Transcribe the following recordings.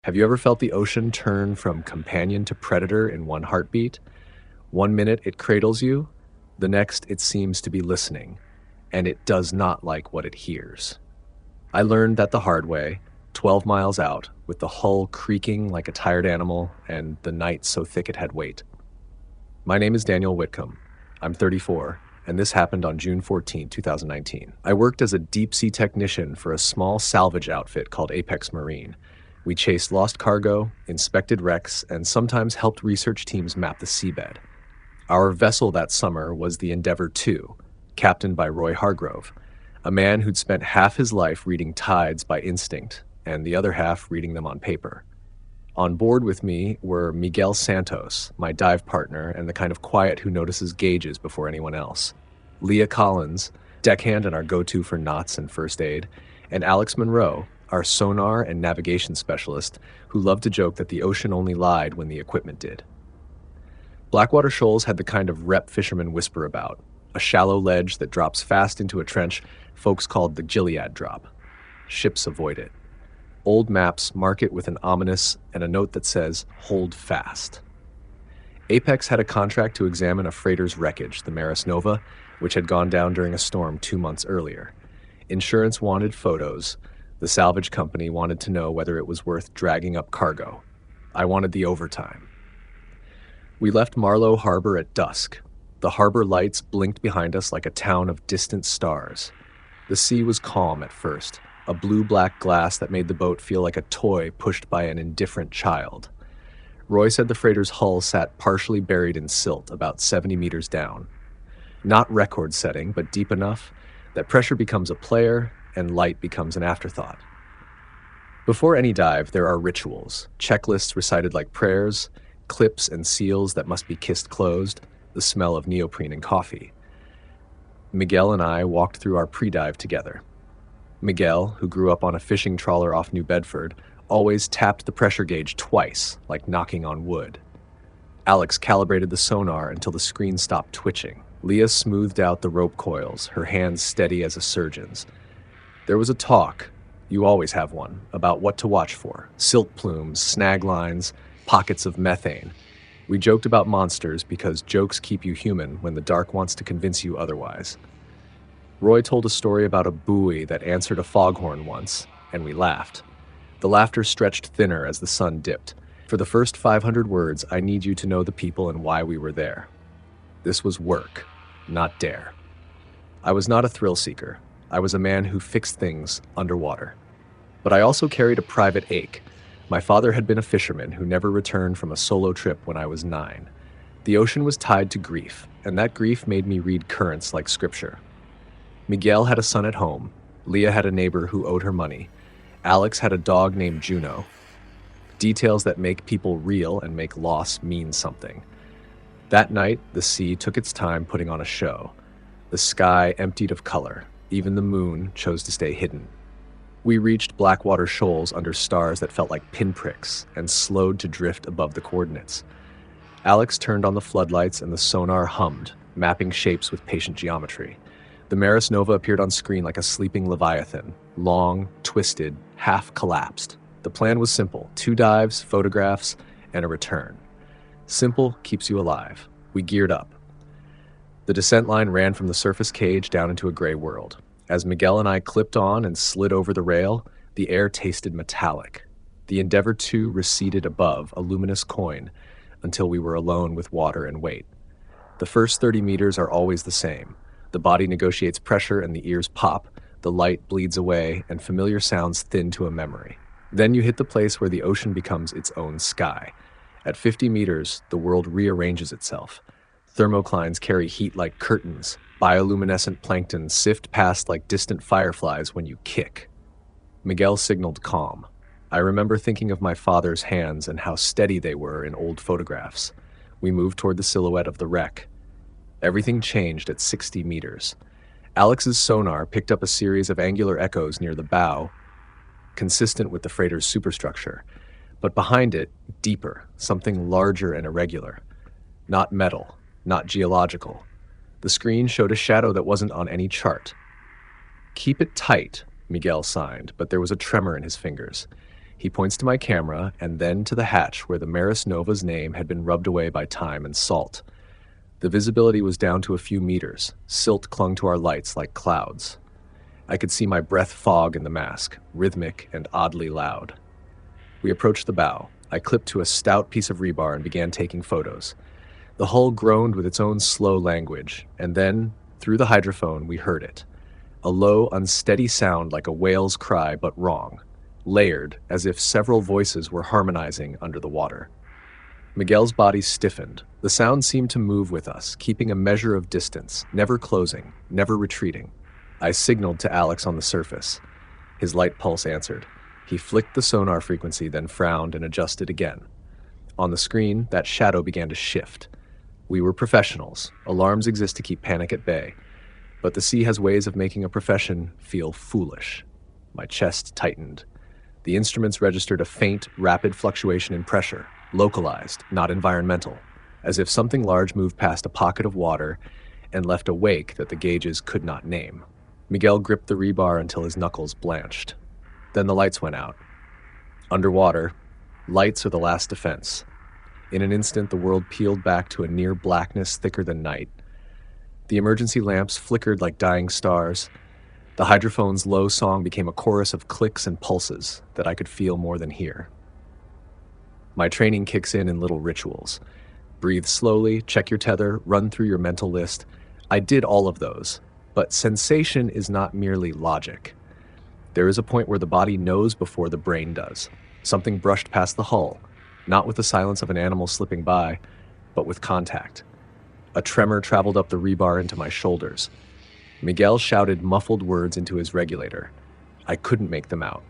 Have you ever felt the ocean turn from companion to predator in one heartbeat? One minute it cradles you, the next it seems to be listening, and it does not like what it hears. I learned that the hard way, 12 miles out, with the hull creaking like a tired animal and the night so thick it had weight. My name is Daniel Whitcomb. I'm 34, and this happened on June 14, 2019. I worked as a deep-sea technician for a small salvage outfit called Apex Marine. We chased lost cargo, inspected wrecks, and sometimes helped research teams map the seabed. Our vessel that summer was the Endeavour II, captained by Roy Hargrove, a man who'd spent half his life reading tides by instinct and the other half reading them on paper. On board with me were Miguel Santos, my dive partner and the kind of quiet who notices gauges before anyone else, Leah Collins, deckhand and our go-to for knots and first aid, and Alex Monroe, our sonar and navigation specialist, who loved to joke that the ocean only lied when the equipment did. Blackwater Shoals had the kind of rep fishermen whisper about, a shallow ledge that drops fast into a trench folks called the Gilead Drop. Ships avoid it. Old maps mark it with an ominous and a note that says, "Hold fast." Apex had a contract to examine a freighter's wreckage, the Maris Nova, which had gone down during a storm 2 months earlier. Insurance wanted photos. The salvage company wanted to know whether it was worth dragging up cargo. I wanted the overtime. We left Marlow Harbor at dusk. The harbor lights blinked behind us like a town of distant stars. The sea was calm at first, a blue-black glass that made the boat feel like a toy pushed by an indifferent child. Roy said the freighter's hull sat partially buried in silt about 70 meters down. Not record-setting, but deep enough that pressure becomes a player and light becomes an afterthought. Before any dive, there are rituals, checklists recited like prayers, clips and seals that must be kissed closed, the smell of neoprene and coffee. Miguel and I walked through our pre-dive together. Miguel, who grew up on a fishing trawler off New Bedford, always tapped the pressure gauge twice, like knocking on wood. Alex calibrated the sonar until the screen stopped twitching. Leah smoothed out the rope coils, her hands steady as a surgeon's. There was a talk, you always have one, about what to watch for. Silk plumes, snag lines, pockets of methane. We joked about monsters because jokes keep you human when the dark wants to convince you otherwise. Roy told a story about a buoy that answered a foghorn once, and we laughed. The laughter stretched thinner as the sun dipped. For the first 500 words, I need you to know the people and why we were there. This was work, not dare. I was not a thrill seeker. I was a man who fixed things underwater. But I also carried a private ache. My father had been a fisherman who never returned from a solo trip when I was 9. The ocean was tied to grief, and that grief made me read currents like scripture. Miguel had a son at home. Leah had a neighbor who owed her money. Alex had a dog named Juno. Details that make people real and make loss mean something. That night, the sea took its time putting on a show. The sky emptied of color. Even the moon chose to stay hidden. We reached Blackwater Shoals under stars that felt like pinpricks and slowed to drift above the coordinates. Alex turned on the floodlights and the sonar hummed, mapping shapes with patient geometry. The Maris Nova appeared on screen like a sleeping leviathan, long, twisted, half collapsed. The plan was simple: 2 dives, photographs, and a return. Simple keeps you alive. We geared up. The descent line ran from the surface cage down into a gray world. As Miguel and I clipped on and slid over the rail, the air tasted metallic. The Endeavour II receded above, a luminous coin, until we were alone with water and weight. The first 30 meters are always the same. The body negotiates pressure and the ears pop, the light bleeds away, and familiar sounds thin to a memory. Then you hit the place where the ocean becomes its own sky. At 50 meters, the world rearranges itself. Thermoclines carry heat like curtains. Bioluminescent plankton sift past like distant fireflies when you kick. Miguel signaled calm. I remember thinking of my father's hands and how steady they were in old photographs. We moved toward the silhouette of the wreck. Everything changed at 60 meters. Alex's sonar picked up a series of angular echoes near the bow, consistent with the freighter's superstructure. But behind it, deeper, something larger and irregular. Not metal, not geological. The screen showed a shadow that wasn't on any chart. "Keep it tight," Miguel signed, but there was a tremor in his fingers. He points to my camera and then to the hatch where the Maris Nova's name had been rubbed away by time and salt. The visibility was down to a few meters. Silt clung to our lights like clouds. I could see my breath fog in the mask, rhythmic and oddly loud. We approached the bow. I clipped to a stout piece of rebar and began taking photos. The hull groaned with its own slow language, and then, through the hydrophone, we heard it. A low, unsteady sound like a whale's cry, but wrong. Layered, as if several voices were harmonizing under the water. Miguel's body stiffened. The sound seemed to move with us, keeping a measure of distance, never closing, never retreating. I signaled to Alex on the surface. His light pulse answered. He flicked the sonar frequency, then frowned and adjusted again. On the screen, that shadow began to shift. We were professionals. Alarms exist to keep panic at bay. But the sea has ways of making a profession feel foolish. My chest tightened. The instruments registered a faint, rapid fluctuation in pressure, localized, not environmental, as if something large moved past a pocket of water and left a wake that the gauges could not name. Miguel gripped the rebar until his knuckles blanched. Then the lights went out. Underwater, lights are the last defense. In an instant, the world peeled back to a near blackness thicker than night. The emergency lamps flickered like dying stars. The hydrophone's low song became a chorus of clicks and pulses that I could feel more than hear. My training kicks in little rituals. Breathe slowly, check your tether, run through your mental list. I did all of those, but sensation is not merely logic. There is a point where the body knows before the brain does. Something brushed past the hull, not with the silence of an animal slipping by, but with contact. A tremor traveled up the rebar into my shoulders. Miguel shouted muffled words into his regulator. I couldn't make them out.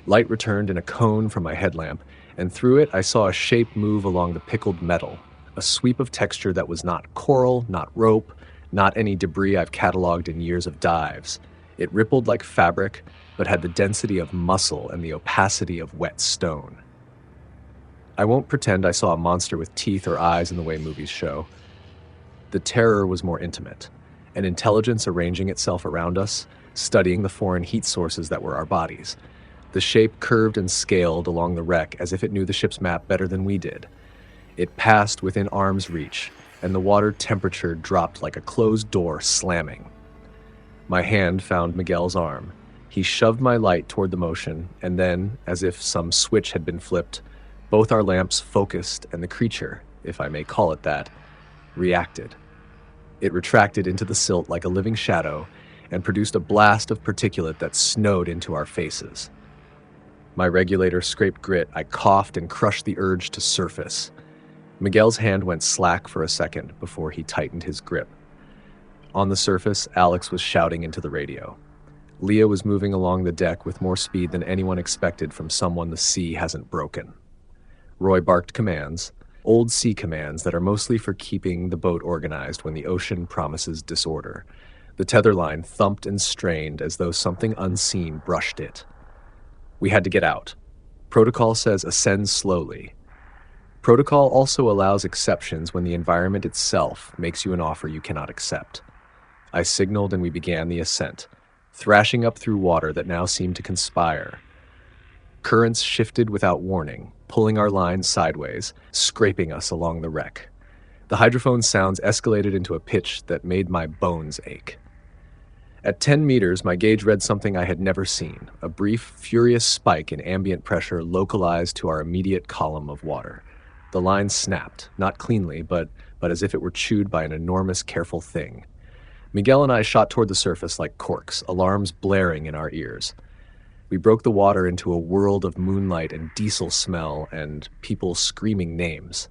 Light returned in a cone from my headlamp, and through it I saw a shape move along the pickled metal, a sweep of texture that was not coral, not rope, not any debris I've cataloged in years of dives. It rippled like fabric, but had the density of muscle and the opacity of wet stone. I won't pretend I saw a monster with teeth or eyes in the way movies show. The terror was more intimate, an intelligence arranging itself around us, studying the foreign heat sources that were our bodies. The shape curved and scaled along the wreck as if it knew the ship's map better than we did. It passed within arm's reach, and the water temperature dropped like a closed door slamming. My hand found Miguel's arm. He shoved my light toward the motion, and then, as if some switch had been flipped, both our lamps focused, and the creature, if I may call it that, reacted. It retracted into the silt like a living shadow and produced a blast of particulate that snowed into our faces. My regulator scraped grit. I coughed and crushed the urge to surface. Miguel's hand went slack for a second before he tightened his grip. On the surface, Alex was shouting into the radio. Leah was moving along the deck with more speed than anyone expected from someone the sea hasn't broken. Roy barked commands, old sea commands that are mostly for keeping the boat organized when the ocean promises disorder. The tether line thumped and strained as though something unseen brushed it. We had to get out. Protocol says ascend slowly. Protocol also allows exceptions when the environment itself makes you an offer you cannot accept. I signaled and we began the ascent, thrashing up through water that now seemed to conspire. Currents shifted without warning, pulling our lines sideways, scraping us along the wreck. The hydrophone sounds escalated into a pitch that made my bones ache. At 10 meters, my gauge read something I had never seen, a brief, furious spike in ambient pressure localized to our immediate column of water. The line snapped, not cleanly, but as if it were chewed by an enormous, careful thing. Miguel and I shot toward the surface like corks, alarms blaring in our ears. We broke the water into a world of moonlight and diesel smell and people screaming names.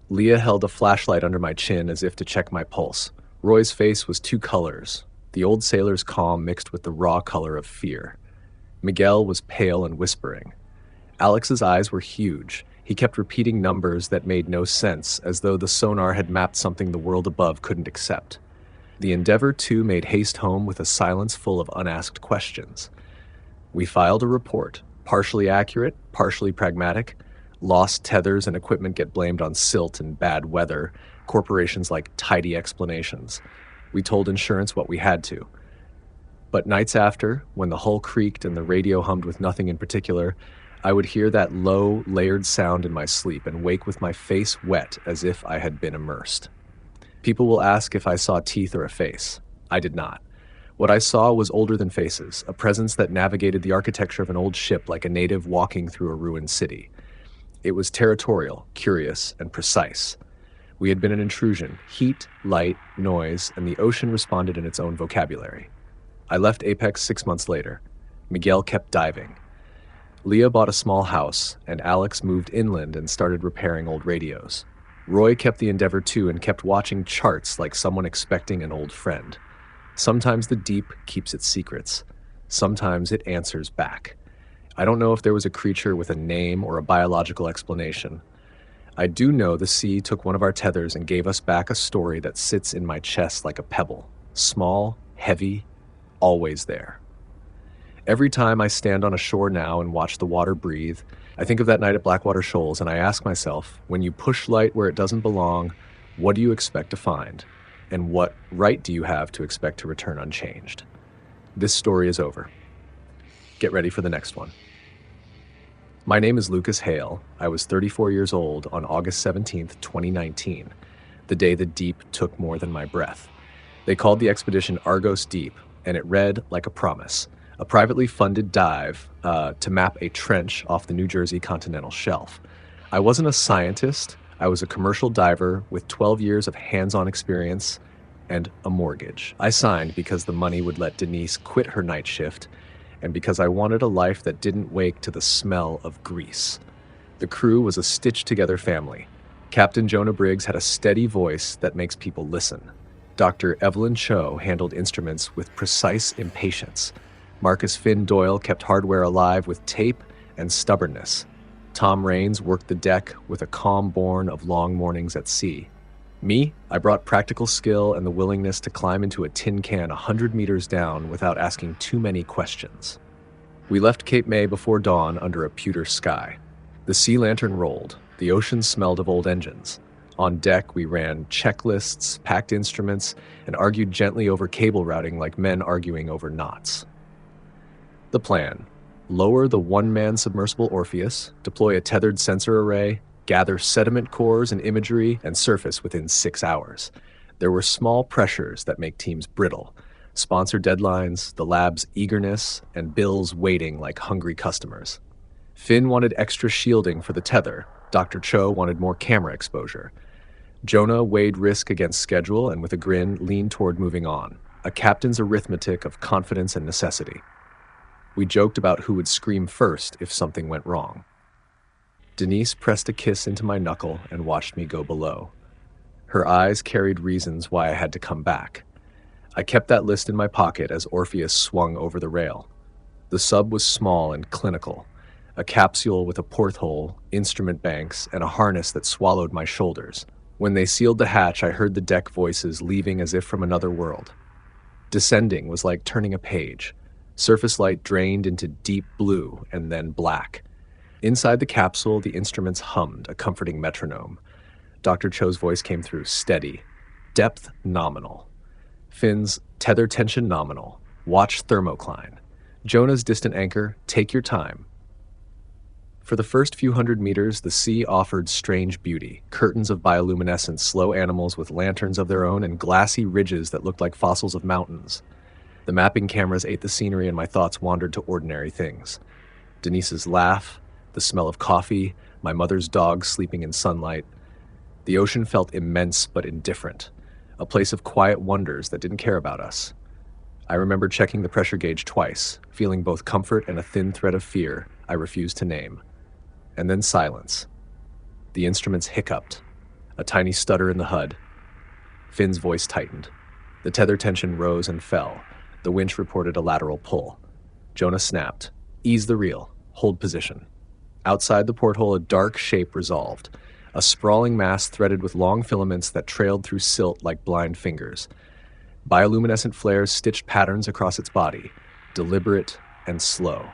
Leah held a flashlight under my chin as if to check my pulse. Roy's face was two colors, the old sailor's calm mixed with the raw color of fear. Miguel was pale and whispering. Alex's eyes were huge. He kept repeating numbers that made no sense, as though the sonar had mapped something the world above couldn't accept. The Endeavor, too, made haste home with a silence full of unasked questions. We filed a report, partially accurate, partially pragmatic. Lost tethers and equipment get blamed on silt and bad weather. Corporations like tidy explanations. We told insurance what we had to. But nights after, when the hull creaked and the radio hummed with nothing in particular, I would hear that low, layered sound in my sleep and wake with my face wet as if I had been immersed. People will ask if I saw teeth or a face. I did not. What I saw was older than faces, a presence that navigated the architecture of an old ship like a native walking through a ruined city. It was territorial, curious, and precise. We had been an intrusion: heat, light, noise, and the ocean responded in its own vocabulary. I left Apex 6 months later. Miguel kept diving. Leah bought a small house, and Alex moved inland and started repairing old radios. Roy kept the endeavor too and kept watching charts like someone expecting an old friend. Sometimes the deep keeps its secrets. Sometimes it answers back. I don't know if there was a creature with a name or a biological explanation. I do know the sea took one of our tethers and gave us back a story that sits in my chest like a pebble. Small, heavy, always there. Every time I stand on a shore now and watch the water breathe, I think of that night at Blackwater Shoals and I ask myself, when you push light where it doesn't belong, what do you expect to find? And what right do you have to expect to return unchanged? This story is over. Get ready for the next one. My name is Lucas Hale. I was 34 years old on August 17th, 2019, the day the deep took more than my breath. They called the expedition Argos Deep, and it read like a promise. A privately funded dive to map a trench off the New Jersey continental shelf. I wasn't a scientist. I was a commercial diver with 12 years of hands-on experience and a mortgage. I signed because the money would let Denise quit her night shift and because I wanted a life that didn't wake to the smell of grease. The crew was a stitched-together family. Captain Jonah Briggs had a steady voice that makes people listen. Dr. Evelyn Cho handled instruments with precise impatience. Marcus Finn Doyle kept hardware alive with tape and stubbornness. Tom Raines worked the deck with a calm born of long mornings at sea. Me, I brought practical skill and the willingness to climb into a tin can 100 meters down without asking too many questions. We left Cape May before dawn under a pewter sky. The sea lantern rolled. The ocean smelled of old engines. On deck, we ran checklists, packed instruments, and argued gently over cable routing like men arguing over knots. The plan: lower the one-man submersible Orpheus, deploy a tethered sensor array, gather sediment cores and imagery, and surface within 6 hours. There were small pressures that make teams brittle: sponsor deadlines, the lab's eagerness, and bills waiting like hungry customers. Finn wanted extra shielding for the tether. Dr. Cho wanted more camera exposure. Jonah weighed risk against schedule and with a grin leaned toward moving on, a captain's arithmetic of confidence and necessity. We joked about who would scream first if something went wrong. Denise pressed a kiss into my knuckle and watched me go below. Her eyes carried reasons why I had to come back. I kept that list in my pocket as Orpheus swung over the rail. The sub was small and clinical, a capsule with a porthole, instrument banks, and a harness that swallowed my shoulders. When they sealed the hatch, I heard the deck voices leaving as if from another world. Descending was like turning a page. Surface light drained into deep blue and then black. Inside the capsule, the instruments hummed, a comforting metronome. Dr. Cho's voice came through, steady. Depth nominal. Finn's tether tension nominal. Watch thermocline. Jonah's distant anchor, take your time. For the first few hundred meters, the sea offered strange beauty. Curtains of bioluminescence, slow animals with lanterns of their own, and glassy ridges that looked like fossils of mountains. The mapping cameras ate the scenery and my thoughts wandered to ordinary things. Denise's laugh, the smell of coffee, my mother's dog sleeping in sunlight. The ocean felt immense but indifferent, a place of quiet wonders that didn't care about us. I remember checking the pressure gauge twice, feeling both comfort and a thin thread of fear I refused to name. And then silence. The instruments hiccuped, a tiny stutter in the HUD. Finn's voice tightened. The tether tension rose and fell. The winch reported a lateral pull. Jonah snapped. Ease the reel. Hold position. Outside the porthole, a dark shape resolved. A sprawling mass threaded with long filaments that trailed through silt like blind fingers. Bioluminescent flares stitched patterns across its body, deliberate and slow.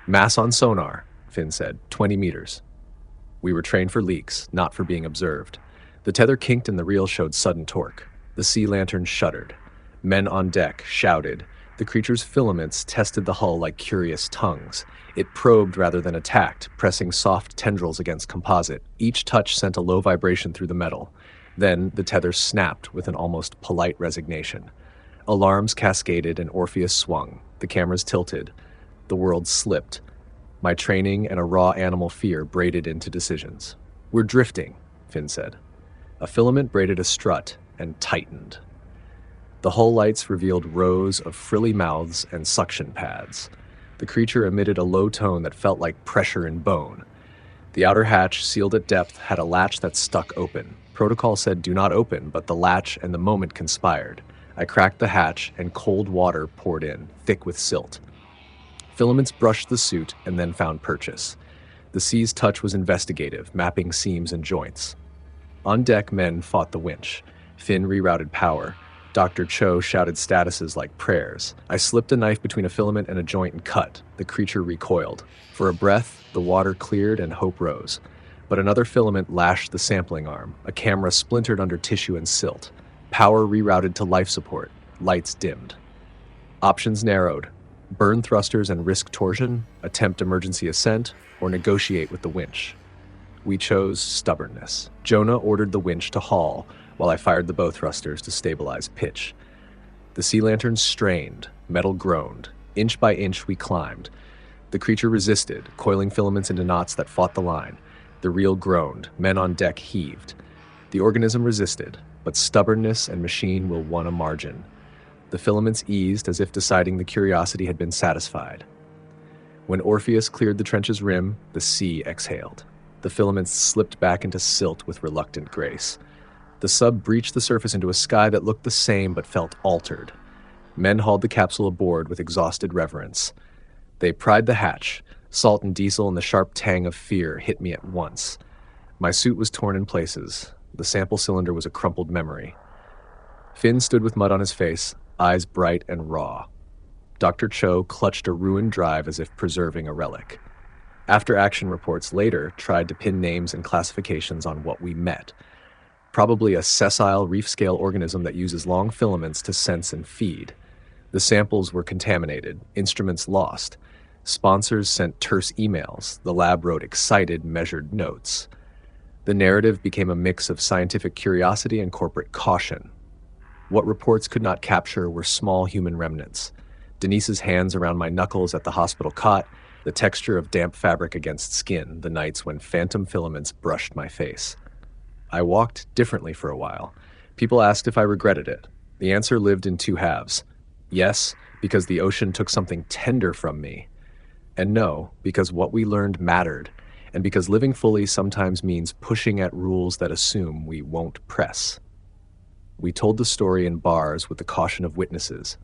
Mass on sonar, Finn said, 20 meters. We were trained for leaks, not for being observed. The tether kinked and the reel showed sudden torque. The sea lantern shuddered. Men on deck shouted. The creature's filaments tested the hull like curious tongues. It probed rather than attacked, pressing soft tendrils against composite. Each touch sent a low vibration through the metal. Then the tether snapped with an almost polite resignation. Alarms cascaded and Orpheus swung. The cameras tilted. The world slipped. My training and a raw animal fear braided into decisions. "We're drifting," Finn said. A filament braided a strut and tightened. The hull lights revealed rows of frilly mouths and suction pads. The creature emitted a low tone that felt like pressure in bone. The outer hatch, sealed at depth, had a latch that stuck open. Protocol said do not open, but the latch and the moment conspired. I cracked the hatch, and cold water poured in, thick with silt. Filaments brushed the suit and then found purchase. The sea's touch was investigative, mapping seams and joints. On deck, men fought the winch. Finn rerouted power. Dr. Cho shouted statuses like prayers. I slipped a knife between a filament and a joint and cut. The creature recoiled. For a breath, the water cleared and hope rose. But another filament lashed the sampling arm. A camera splintered under tissue and silt. Power rerouted to life support. Lights dimmed. Options narrowed. Burn thrusters and risk torsion, attempt emergency ascent, or negotiate with the winch. We chose stubbornness. Jonah ordered the winch to haul, while I fired the bow thrusters to stabilize pitch. The sea lanterns strained, metal groaned. Inch by inch we climbed. The creature resisted, coiling filaments into knots that fought the line. The reel groaned, men on deck heaved. The organism resisted, but stubbornness and machine will won a margin. The filaments eased as if deciding the curiosity had been satisfied. When Orpheus cleared the trench's rim, the sea exhaled. The filaments slipped back into silt with reluctant grace. The sub breached the surface into a sky that looked the same but felt altered. Men hauled the capsule aboard with exhausted reverence. They pried the hatch. Salt and diesel and the sharp tang of fear hit me at once. My suit was torn in places. The sample cylinder was a crumpled memory. Finn stood with mud on his face, eyes bright and raw. Dr. Cho clutched a ruined drive as if preserving a relic. After-action reports later tried to pin names and classifications on what we met. Probably a sessile reef-scale organism that uses long filaments to sense and feed. The samples were contaminated, instruments lost. Sponsors sent terse emails. The lab wrote excited, measured notes. The narrative became a mix of scientific curiosity and corporate caution. What reports could not capture were small human remnants. Denise's hands around my knuckles at the hospital cot, the texture of damp fabric against skin, the nights when phantom filaments brushed my face. I walked differently for a while. People asked if I regretted it. The answer lived in two halves. Yes, because the ocean took something tender from me. And no, because what we learned mattered, and because living fully sometimes means pushing at rules that assume we won't press. We told the story in bars with the caution of witnesses.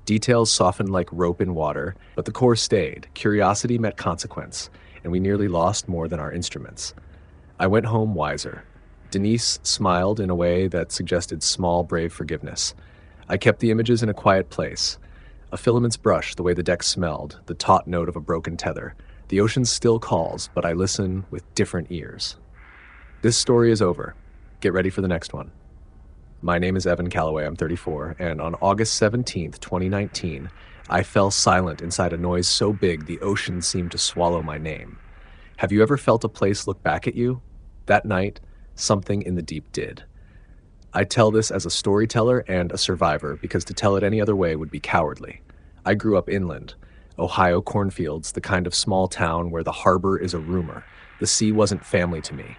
Details softened like rope in water, but the core stayed. Curiosity met consequence, and we nearly lost more than our instruments. I went home wiser. Denise smiled in a way that suggested small, brave forgiveness. I kept the images in a quiet place. A filament's brush, the way the deck smelled, the taut note of a broken tether. The ocean still calls, but I listen with different ears. This story is over. Get ready for the next one. My name is Evan Calloway, I'm 34, and on August 17th, 2019, I fell silent inside a noise so big the ocean seemed to swallow my name. Have you ever felt a place look back at you? That night, something in the deep did. I tell this as a storyteller and a survivor because to tell it any other way would be cowardly. I grew up inland, Ohio cornfields, the kind of small town where the harbor is a rumor. The sea wasn't family to me.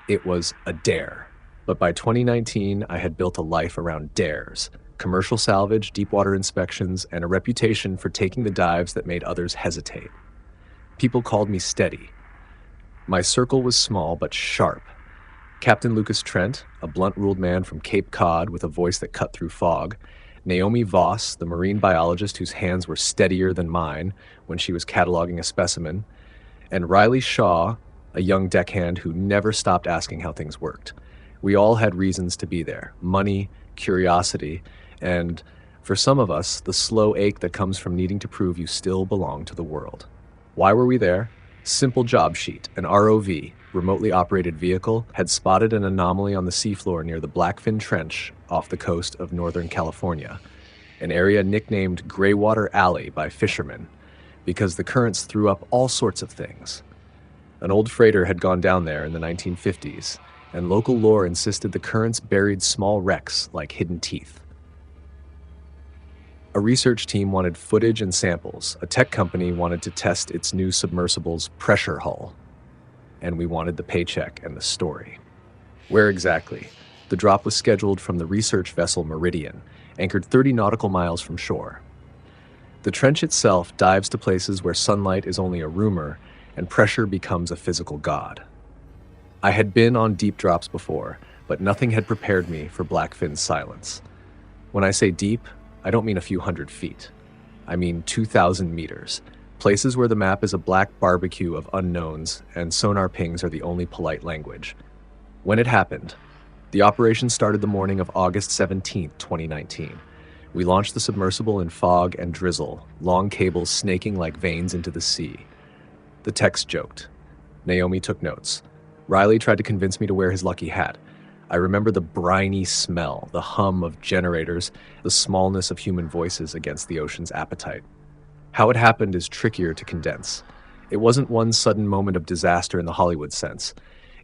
It was a dare. But by 2019, I had built a life around dares, commercial salvage, deep water inspections, and a reputation for taking the dives that made others hesitate. People called me steady. My circle was small but sharp. Captain Lucas Trent, a blunt-ruled man from Cape Cod with a voice that cut through fog, Naomi Voss, the marine biologist whose hands were steadier than mine when she was cataloging a specimen, and Riley Shaw, a young deckhand who never stopped asking how things worked. We all had reasons to be there: money, curiosity, and, for some of us, the slow ache that comes from needing to prove you still belong to the world. Why were we there? Simple job sheet. An ROV, remotely operated vehicle, had spotted an anomaly on the seafloor near the Blackfin Trench off the coast of Northern California. an area nicknamed Greywater Alley by fishermen because the currents threw up all sorts of things. An old freighter had gone down there in the 1950s, and local lore insisted the currents buried small wrecks like hidden teeth. A research team wanted footage and samples. A tech company wanted to test its new submersible's pressure hull. And we wanted the paycheck and the story. Where exactly? The drop was scheduled from the research vessel Meridian, anchored 30 nautical miles from shore. The trench itself dives to places where sunlight is only a rumor and pressure becomes a physical god. I had been on deep drops before, but nothing had prepared me for Blackfin's silence. When I say deep, I don't mean a few hundred feet. I mean 2,000 meters, places where the map is a black barbecue of unknowns and sonar pings are the only polite language. When it happened, the operation started the morning of August 17, 2019. We launched the submersible in fog and drizzle, long cables snaking like veins into the sea. The text joked. Naomi took notes. Riley tried to convince me to wear his lucky hat. I remember the briny smell, the hum of generators, the smallness of human voices against the ocean's appetite. How it happened is trickier to condense. It wasn't one sudden moment of disaster in the Hollywood sense.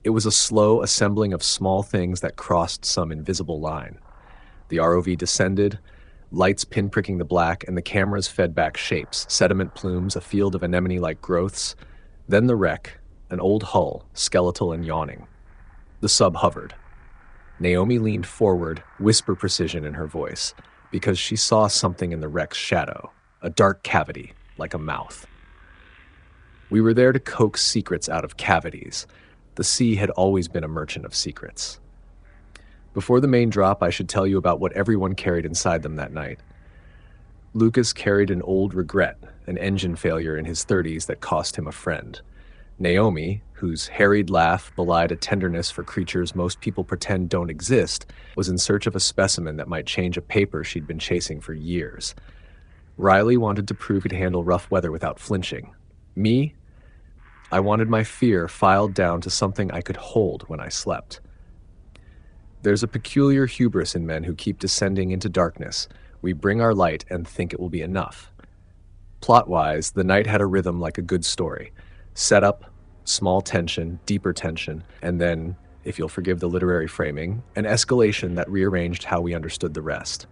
It was a slow assembling of small things that crossed some invisible line. The ROV descended, lights pinpricking the black, and the cameras fed back shapes, sediment plumes, a field of anemone-like growths. Then the wreck, an old hull, skeletal and yawning. The sub hovered. Naomi leaned forward, whisper precision in her voice, because she saw something in the wreck's shadow, a dark cavity, like a mouth. We were there to coax secrets out of cavities. The sea had always been a merchant of secrets. Before the main drop, I should tell you about what everyone carried inside them that night. Lucas carried an old regret, an engine failure in his 30s that cost him a friend. Naomi, whose harried laugh belied a tenderness for creatures most people pretend don't exist, was in search of a specimen that might change a paper she'd been chasing for years. Riley wanted to prove he'd handle rough weather without flinching. Me? I wanted my fear filed down to something I could hold when I slept. There's a peculiar hubris in men who keep descending into darkness. We bring our light and think it will be enough. Plot-wise, the night had a rhythm like a good story. Setup, small tension, deeper tension, and then, if you'll forgive the literary framing, an escalation that rearranged how we understood the rest.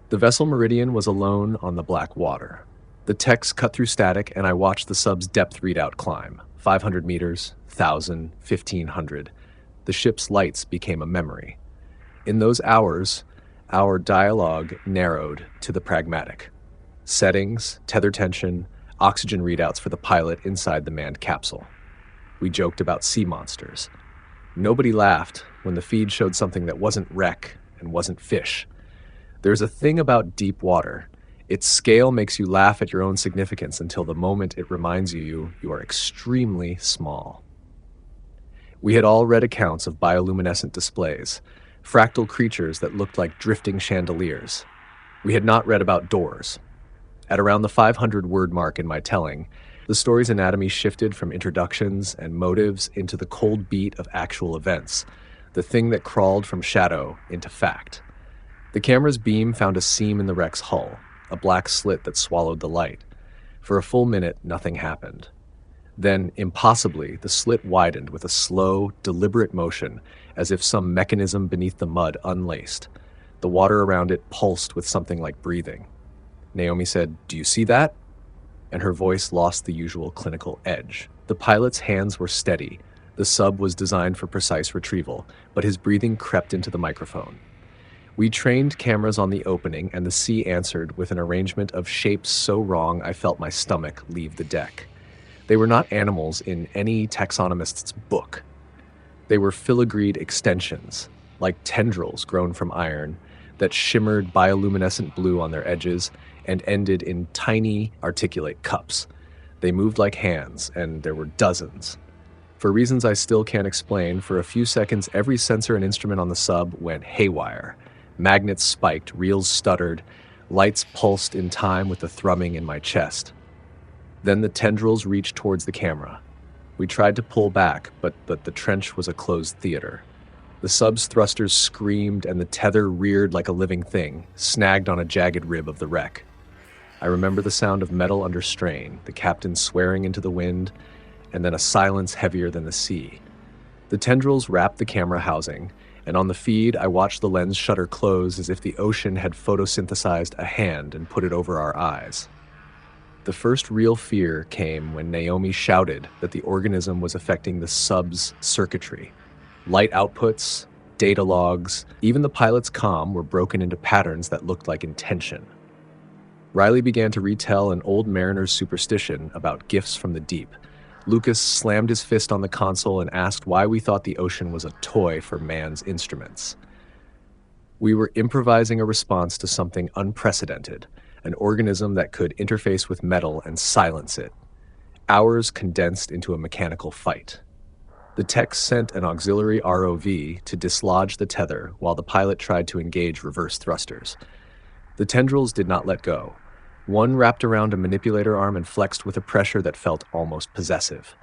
The vessel Meridian was alone on the black water. The text cut through static, and I watched the sub's depth readout climb. 500 meters, 1,000, 1,500. The ship's lights became a memory. In those hours, our dialogue narrowed to the pragmatic. Settings, tether tension, oxygen readouts for the pilot inside the manned capsule. We joked about sea monsters. Nobody laughed when the feed showed something that wasn't wreck and wasn't fish. There's a thing about deep water. Its scale makes you laugh at your own significance until the moment it reminds you are extremely small. We had all read accounts of bioluminescent displays, fractal creatures that looked like drifting chandeliers. We had not read about doors. At around the 500-word mark in my telling, the story's anatomy shifted from introductions and motives into the cold beat of actual events, the thing that crawled from shadow into fact. The camera's beam found a seam in the wreck's hull, a black slit that swallowed the light. For a full minute, nothing happened. Then, impossibly, the slit widened with a slow, deliberate motion, as if some mechanism beneath the mud unlaced. The water around it pulsed with something like breathing. Naomi said, "Do you see that?" And her voice lost the usual clinical edge. The pilot's hands were steady. The sub was designed for precise retrieval, but his breathing crept into the microphone. We trained cameras on the opening, and the sea answered with an arrangement of shapes so wrong I felt my stomach leave the deck. They were not animals in any taxonomist's book. They were filigreed extensions, like tendrils grown from iron, that shimmered bioluminescent blue on their edges and ended in tiny, articulate cups. They moved like hands, and there were dozens. For reasons I still can't explain, for a few seconds every sensor and instrument on the sub went haywire. Magnets spiked, reels stuttered, lights pulsed in time with the thrumming in my chest. Then the tendrils reached towards the camera. We tried to pull back, but the trench was a closed theater. The sub's thrusters screamed and the tether reared like a living thing, snagged on a jagged rib of the wreck. I remember the sound of metal under strain, the captain swearing into the wind, and then a silence heavier than the sea. The tendrils wrapped the camera housing, and on the feed I watched the lens shutter close as if the ocean had photosynthesized a hand and put it over our eyes. The first real fear came when Naomi shouted that the organism was affecting the sub's circuitry. Light outputs, data logs, even the pilot's comm were broken into patterns that looked like intention. Riley began to retell an old mariner's superstition about gifts from the deep. Lucas slammed his fist on the console and asked why we thought the ocean was a toy for man's instruments. We were improvising a response to something unprecedented, an organism that could interface with metal and silence it. Hours condensed into a mechanical fight. The tech sent an auxiliary ROV to dislodge the tether while the pilot tried to engage reverse thrusters. The tendrils did not let go. One wrapped around a manipulator arm and flexed with a pressure that felt almost possessive.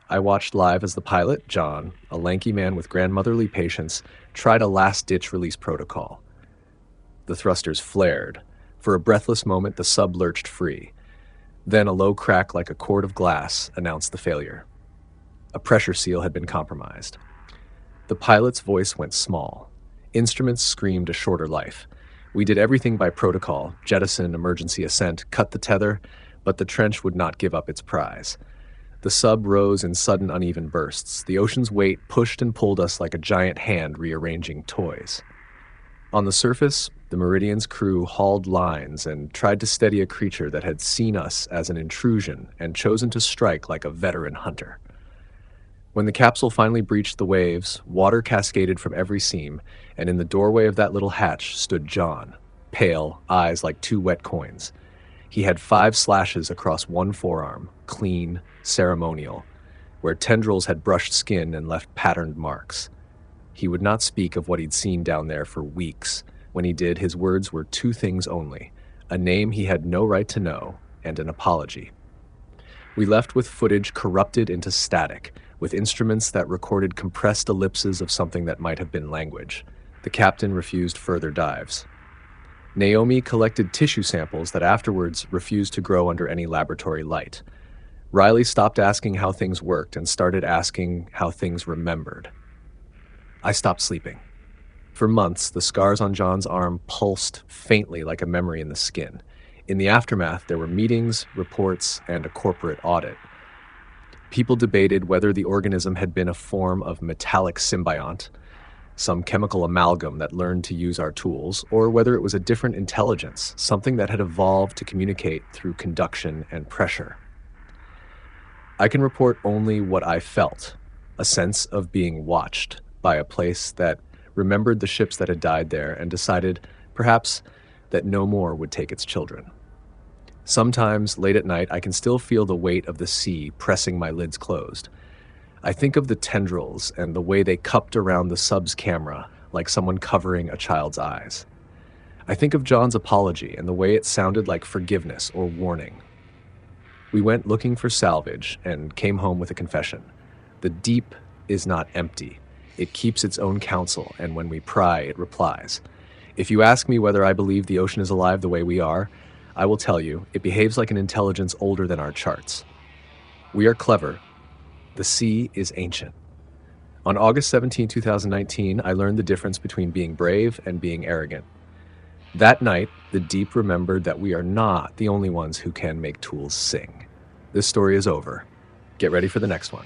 I watched live as the pilot, John, a lanky man with grandmotherly patience, tried a last-ditch release protocol. The thrusters flared. For a breathless moment, the sub lurched free. Then a low crack like a cord of glass announced the failure. A pressure seal had been compromised. The pilot's voice went small. Instruments screamed a shorter life. We did everything by protocol, jettison emergency ascent, cut the tether, but the trench would not give up its prize. The sub rose in sudden uneven bursts. The ocean's weight pushed and pulled us like a giant hand rearranging toys. On the surface, the Meridian's crew hauled lines and tried to steady a creature that had seen us as an intrusion and chosen to strike like a veteran hunter. When the capsule finally breached the waves, water cascaded from every seam, and in the doorway of that little hatch stood John, pale, eyes like two wet coins. He had 5 slashes across one forearm, clean, ceremonial, where tendrils had brushed skin and left patterned marks. He would not speak of what he'd seen down there for weeks. When he did, his words were 2 things only: a name he had no right to know, and an apology. We left with footage corrupted into static, with instruments that recorded compressed ellipses of something that might have been language. The captain refused further dives. Naomi collected tissue samples that afterwards refused to grow under any laboratory light. Riley stopped asking how things worked and started asking how things remembered. I stopped sleeping. For months, the scars on John's arm pulsed faintly like a memory in the skin. In the aftermath, there were meetings, reports, and a corporate audit. People debated whether the organism had been a form of metallic symbiont, some chemical amalgam that learned to use our tools, or whether it was a different intelligence, something that had evolved to communicate through conduction and pressure. I can report only what I felt, a sense of being watched by a place that remembered the ships that had died there and decided, perhaps, that no more would take its children. Sometimes, late at night, I can still feel the weight of the sea pressing my lids closed. I think of the tendrils and the way they cupped around the sub's camera like someone covering a child's eyes. I think of John's apology and the way it sounded like forgiveness or warning. We went looking for salvage and came home with a confession. The deep is not empty. It keeps its own counsel, and when we pry, it replies. If you ask me whether I believe the ocean is alive the way we are, I will tell you, it behaves like an intelligence older than our charts. We are clever. The sea is ancient. On August 17, 2019, I learned the difference between being brave and being arrogant. That night, the deep remembered that we are not the only ones who can make tools sing. This story is over. Get ready for the next one.